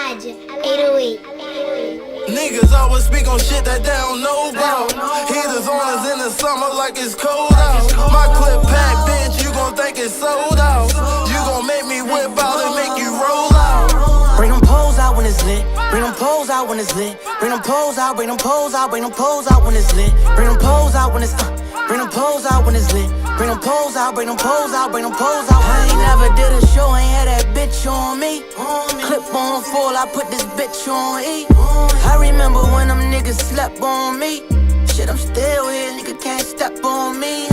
Elijah, 808. Niggas always speak on shit that they don't know about. Heaters on us in the summer like it's cold out. My clip packed, bitch, you gon' think it's sold out. You gon' make me whip out and make you roll out. Bring them poles out when it's lit. Bring them poles out when it's lit. Bring them poles out, bring them poles out, bring them poles out when it's lit. Bring them poles out when it's bring them poles out when it's lit. Bring them poles out, bring them poles out, bring them poles out. I ain't never did a show, ain't had that bitch on me. Clip on full, I put this bitch on E. I remember when them niggas slept on me. Shit, I'm still here, nigga can't step on me.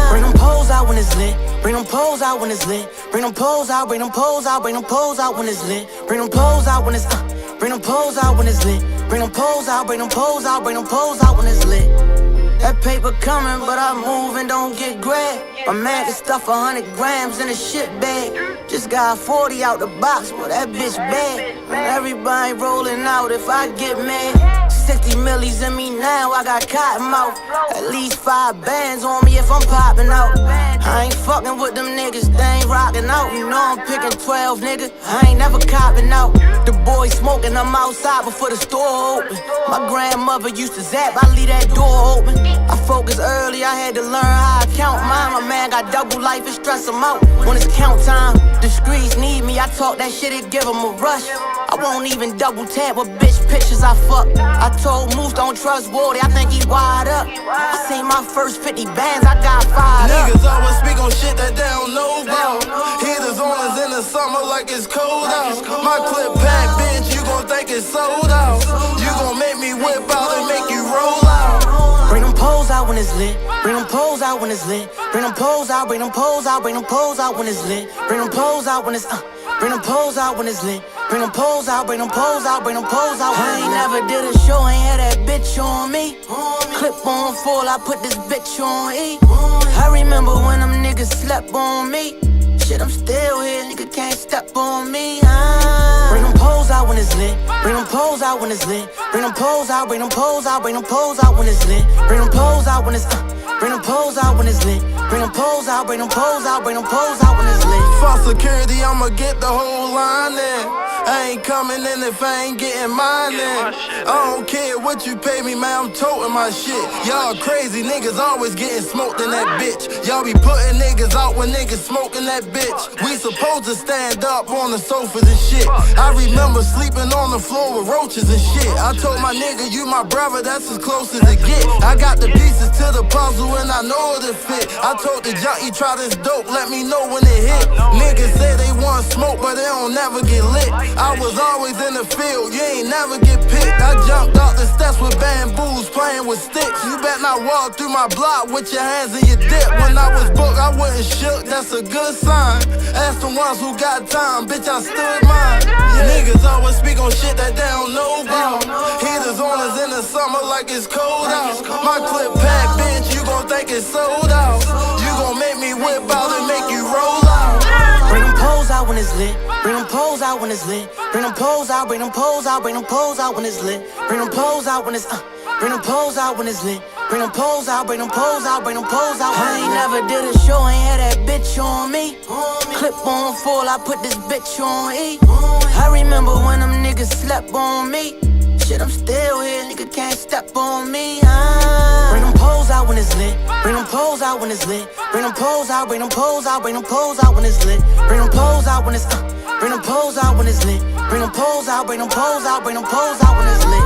Bring them poles out when it's lit. Bring them poles out when it's lit. Bring them poles out, bring them poles out, bring them poles out when it's lit. Bring them poles out when it's bring them poles out when it's lit. Bring them poles out, bring them poles out, bring them poles out when it's lit. That paper coming, but I move and don't get grabbed. My man can stuff 100 grams in a shit bag. Just got 40 out the box, but that bitch bad. Everybody rolling out if I get mad. 60 millies in me now, I got cotton mouth. At least 5 bands on me if I'm popping out. I ain't fucking with them niggas, they ain't rocking out. You know I'm picking 12, nigga, I ain't never copping out. The boy smoking, I'm outside before the store open. My grandmother used to zap, I leave that door open. I focus early, I had to learn how I count mine. My man got double life and stress him out when it's count time. The streets need me, I talk that shit, it give him a rush. I won't even double tap with bitch pictures I fuck. I told Moose don't trust Woody, I think he wired up. I seen my first 50 bands, I got fired up. Niggas always speak on shit that they don't know about. Heaters on us in the summer like it's cold out. My clip packed, bitch, you gon' think it's sold out. You gon' make me whip out and make you roll out. Bring them poles out when it's lit. Bring them poles out when it's lit. Bring them poles out, bring them poles out, bring them poles out when it's lit. Bring them poles out when it's bring them poles out when it's lit. Bring them poles out, bring them poles out, bring them poles out. I ain't never did a show, ain't had that bitch on me. Clip on full, I put this bitch on E. I remember when them niggas slept on me. Shit, I'm still here, nigga can't step on me. Bring them poles out when it's lit. Bring them poles out when it's lit. Bring them poles out, bring them poles out, bring them poles out when it's lit. Bring them poles out when it's bring them poles out when it's lit. Bring them poles out, bring them poles out, bring them poles out when it's lit. For security, I'ma get the whole line in. I ain't coming in if I ain't getting mine in. I don't care what you pay me, man, I'm toting my shit. Y'all crazy niggas always getting smoked in that bitch. Y'all be putting niggas out when niggas smoking that bitch. We supposed to stand up on the sofas and shit. I remember sleeping on the floor with roaches and shit. I told my nigga, you my brother, that's as close as it get. I got the pieces to the puzzle and I know it'll fit. I told the junkie, try this dope, let me know when it hit. Niggas say they want smoke, but they don't never get lit. I was always in the field, you ain't never get picked. I jumped out the steps with bamboos, playing with sticks. You better not walk through my block with your hands in your dip. When I was booked, I wasn't shook, that's a good sign. Ask the ones who got time, bitch, I stood mine. Niggas always speak on shit that they don't know about. Heaters on us in the summer like it's cold out. My clip packed, bitch, you gon' think it's sold out. You gon' make me whip out and make you roll out. Bring them poles out when it's lit. Bring them poles out when it's lit. Bring them poles out, bring them poles out, bring them poles out when it's lit. Bring them poles out when it's bring them poles out when it's lit. Bring them poles out, bring them poles out, bring them poles out. I ain't never did a show, ain't had that bitch on me. Clip on full, I put this bitch on E. I remember when them niggas slept on me. Shit, I'm still here, nigga can't step on me. Bring them poles out when it's lit. Bring them poles out when it's lit. Bring them poles out, bring them poles out, bring them poles out when it's lit. Bring them poles out when it's bring them poles out when it's lit. Bring them poles out, bring them poles out, bring them poles out when it's lit.